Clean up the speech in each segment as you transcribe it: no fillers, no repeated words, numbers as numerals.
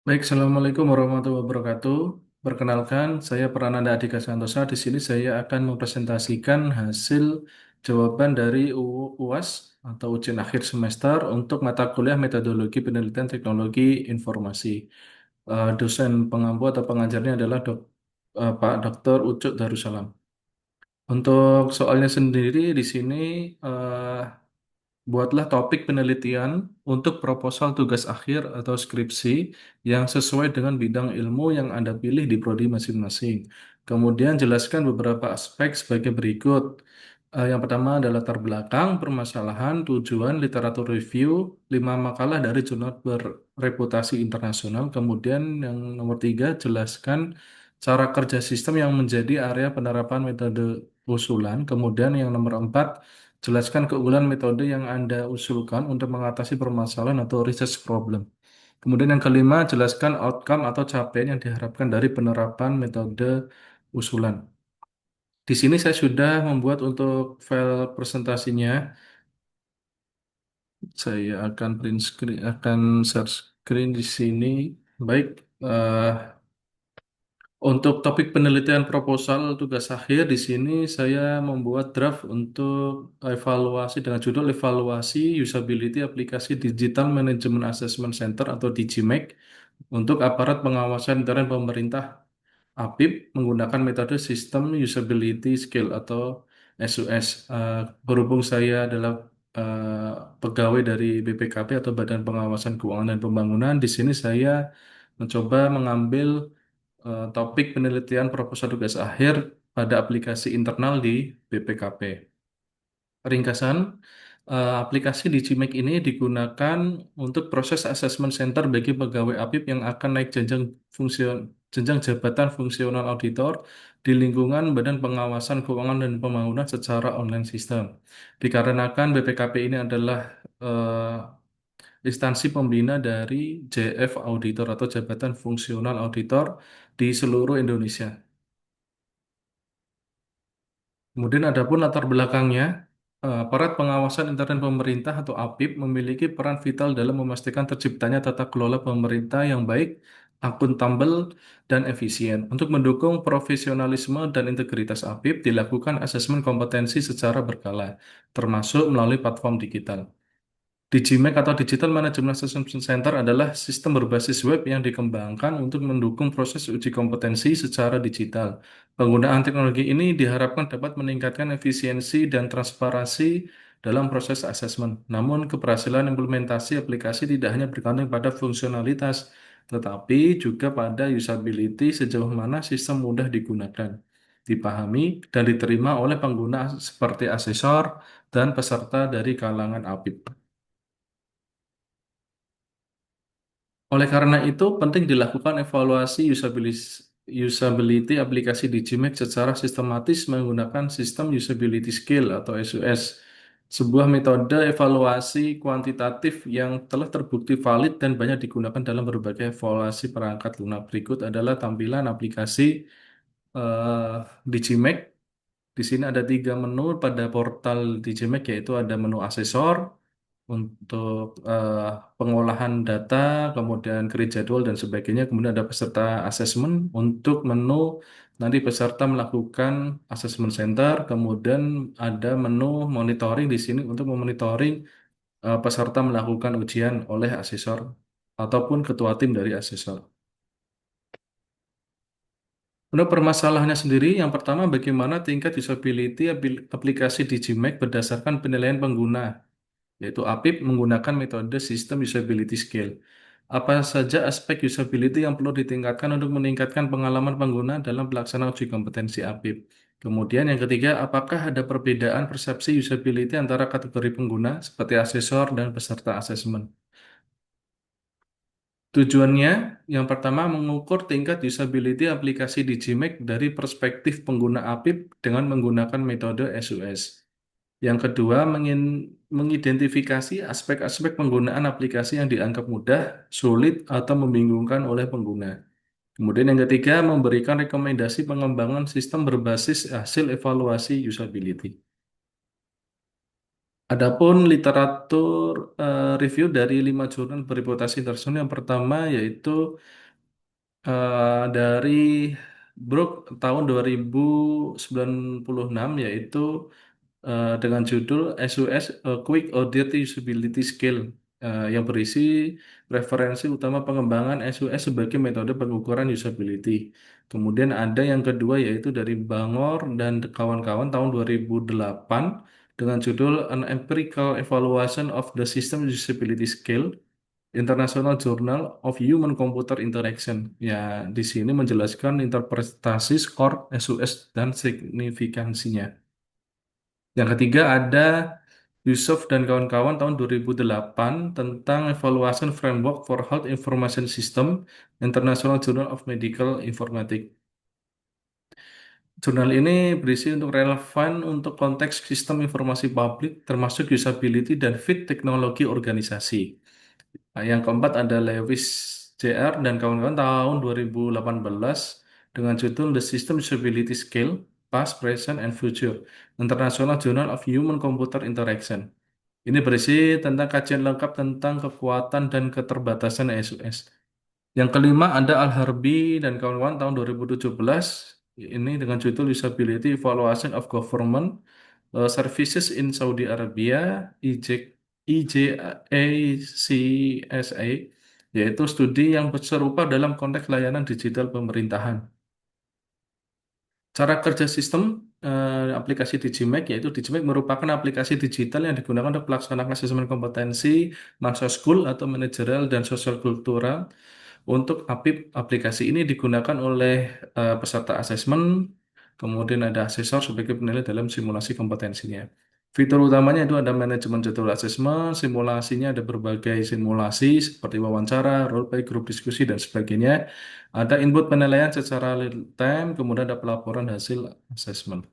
Baik, Assalamualaikum warahmatullahi wabarakatuh. Perkenalkan, saya Prananda Adhika Santosa. Di sini saya akan mempresentasikan hasil jawaban dari UAS atau ujian akhir semester untuk mata kuliah Metodologi Penelitian Teknologi Informasi. Dosen pengampu atau pengajarnya adalah Pak Dr. Ucuk Darussalam. Untuk soalnya sendiri di sini eh, buatlah topik penelitian untuk proposal tugas akhir atau skripsi yang sesuai dengan bidang ilmu yang Anda pilih di prodi masing-masing. Kemudian jelaskan beberapa aspek sebagai berikut. Yang pertama adalah latar belakang, permasalahan, tujuan, literatur review, 5 makalah dari jurnal berreputasi internasional. Kemudian yang nomor tiga, jelaskan cara kerja sistem yang menjadi area penerapan metode usulan. Kemudian yang nomor empat, jelaskan keunggulan metode yang Anda usulkan untuk mengatasi permasalahan atau research problem. Kemudian yang kelima, jelaskan outcome atau capaian yang diharapkan dari penerapan metode usulan. Di sini saya sudah membuat untuk file presentasinya. Saya akan print screen, akan share screen di sini. Baik, eh, untuk topik penelitian proposal tugas akhir di sini saya membuat draft untuk evaluasi dengan judul evaluasi usability aplikasi Digital Management Assessment Center atau DigiMake untuk aparat pengawasan intern pemerintah APIP menggunakan metode System Usability Scale atau SUS. Berhubung saya adalah eh, pegawai dari BPKP atau Badan Pengawasan Keuangan dan Pembangunan, di sini saya mencoba mengambil topik penelitian proposal tugas akhir pada aplikasi internal di BPKP. Ringkasan, aplikasi DigiMake ini digunakan untuk proses assessment center bagi pegawai APIP yang akan naik jenjang jabatan fungsional auditor di lingkungan Badan Pengawasan Keuangan dan Pembangunan secara online system. Dikarenakan BPKP ini adalah instansi pembina dari JF Auditor atau Jabatan Fungsional Auditor di seluruh Indonesia. Kemudian adapun latar belakangnya, aparat pengawasan intern pemerintah atau APIP memiliki peran vital dalam memastikan terciptanya tata kelola pemerintah yang baik, akuntabel, dan efisien. Untuk mendukung profesionalisme dan integritas APIP, dilakukan asesmen kompetensi secara berkala, termasuk melalui platform digital. DigiMake atau Digital Management Assessment Center adalah sistem berbasis web yang dikembangkan untuk mendukung proses uji kompetensi secara digital. Penggunaan teknologi ini diharapkan dapat meningkatkan efisiensi dan transparansi dalam proses asesmen. Namun, keberhasilan implementasi aplikasi tidak hanya bergantung pada fungsionalitas, tetapi juga pada usability sejauh mana sistem mudah digunakan, dipahami, dan diterima oleh pengguna seperti asesor dan peserta dari kalangan APIP. Oleh karena itu, penting dilakukan evaluasi usability aplikasi Digimax secara sistematis menggunakan sistem usability scale atau SUS, sebuah metode evaluasi kuantitatif yang telah terbukti valid dan banyak digunakan dalam berbagai evaluasi perangkat lunak. Berikut adalah tampilan aplikasi eh, Digimax. Di sini ada 3 menu pada portal Digimax, yaitu ada menu asesor, untuk pengolahan data, kemudian create jadwal dan sebagainya. Kemudian ada peserta assessment untuk menu nanti peserta melakukan assessment center. Kemudian ada menu monitoring di sini untuk memonitoring peserta melakukan ujian oleh asesor ataupun ketua tim dari asesor. Untuk permasalahannya sendiri, yang pertama bagaimana tingkat usability aplikasi Digimax berdasarkan penilaian pengguna, yaitu APIP menggunakan metode System Usability Scale. Apa saja aspek usability yang perlu ditingkatkan untuk meningkatkan pengalaman pengguna dalam pelaksanaan uji kompetensi APIP? Kemudian yang ketiga, apakah ada perbedaan persepsi usability antara kategori pengguna seperti asesor dan peserta asesmen? Tujuannya, yang pertama mengukur tingkat usability aplikasi Digimax dari perspektif pengguna APIP dengan menggunakan metode SUS. Yang kedua, mengidentifikasi aspek-aspek penggunaan aplikasi yang dianggap mudah, sulit, atau membingungkan oleh pengguna. Kemudian yang ketiga, memberikan rekomendasi pengembangan sistem berbasis hasil evaluasi usability. Adapun literatur review dari 5 jurnal bereputasi internasional yang pertama yaitu dari Brook tahun 2096 yaitu dengan judul SUS Quick Audit Usability Scale yang berisi referensi utama pengembangan SUS sebagai metode pengukuran usability. Kemudian ada yang kedua yaitu dari Bangor dan kawan-kawan tahun 2008 dengan judul An Empirical Evaluation of the System Usability Scale International Journal of Human Computer Interaction. Ya, di sini menjelaskan interpretasi skor SUS dan signifikansinya. Yang ketiga ada Yusuf dan kawan-kawan tahun 2008 tentang Evaluation Framework for Health Information System, International Journal of Medical Informatics. Jurnal ini berisi untuk relevan untuk konteks sistem informasi publik, termasuk usability dan fit teknologi organisasi. Nah, yang keempat ada Lewis JR dan kawan-kawan tahun 2018 dengan judul The System Usability Scale, Past, Present, and Future, International Journal of Human Computer Interaction. Ini berisi tentang kajian lengkap tentang kekuatan dan keterbatasan SUS. Yang kelima ada Al-Harbi dan kawan-kawan tahun 2017. Ini dengan judul Usability Evaluation of Government Services in Saudi Arabia, IJ, IJACSA, yaitu studi yang serupa dalam konteks layanan digital pemerintahan. Cara kerja sistem aplikasi Digimax yaitu Digimax merupakan aplikasi digital yang digunakan untuk pelaksanaan asesmen kompetensi, masa school atau manajerial dan sosial kultural. Untuk APIP, aplikasi ini digunakan oleh peserta asesmen, kemudian ada asesor sebagai penilai dalam simulasi kompetensinya. Fitur utamanya itu ada manajemen jadwal asesmen, simulasinya ada berbagai simulasi seperti wawancara, role play, grup diskusi, dan sebagainya. Ada input penilaian secara real time, kemudian ada pelaporan hasil asesmen.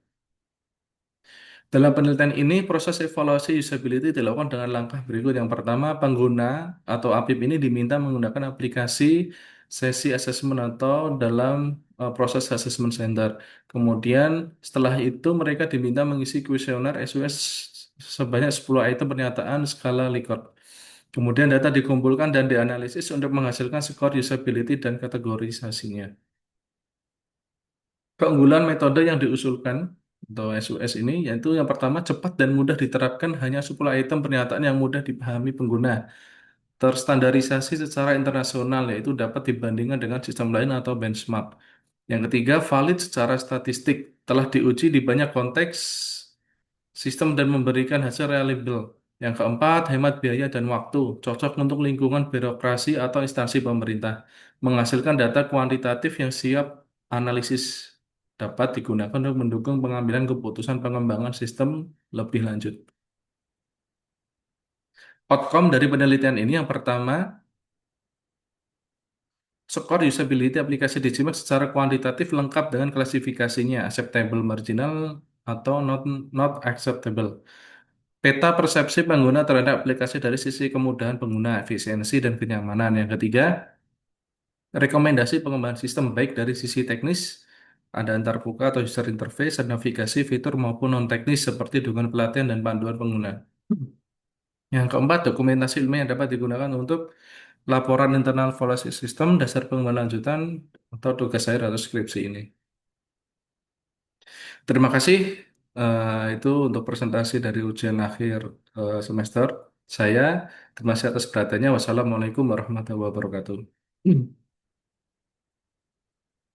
Dalam penelitian ini, proses evaluasi usability dilakukan dengan langkah berikut. Yang pertama, pengguna atau APIP ini diminta menggunakan aplikasi sesi assessment atau dalam proses assessment center. Kemudian, setelah itu mereka diminta mengisi kuesioner SUS sebanyak 10 item pernyataan skala Likert. Kemudian data dikumpulkan dan dianalisis untuk menghasilkan skor usability dan kategorisasinya. Keunggulan metode yang diusulkan atau SUS ini yaitu yang pertama cepat dan mudah diterapkan hanya 10 item pernyataan yang mudah dipahami pengguna. Terstandarisasi secara internasional yaitu dapat dibandingkan dengan sistem lain atau benchmark. Yang ketiga, valid secara statistik. Telah diuji di banyak konteks sistem dan memberikan hasil reliable. Yang keempat, hemat biaya dan waktu. Cocok untuk lingkungan birokrasi atau instansi pemerintah. Menghasilkan data kuantitatif yang siap analisis dapat digunakan untuk mendukung pengambilan keputusan pengembangan sistem lebih lanjut. Outcome dari penelitian ini yang pertama, skor usability aplikasi Digimax secara kuantitatif lengkap dengan klasifikasinya, acceptable marginal atau not acceptable. Peta persepsi pengguna terhadap aplikasi dari sisi kemudahan pengguna, efisiensi, dan kenyamanan. Yang ketiga, rekomendasi pengembangan sistem baik dari sisi teknis, ada antarmuka atau user interface, dan navigasi fitur maupun non-teknis seperti dukungan pelatihan dan panduan pengguna. Yang keempat, dokumentasi ilmiah yang dapat digunakan untuk laporan internal evaluasi sistem, dasar pengembangan lanjutan, atau tugas akhir atau skripsi ini. Terima kasih. Itu untuk presentasi dari ujian akhir semester saya. Terima kasih atas perhatiannya. Wassalamualaikum warahmatullahi wabarakatuh.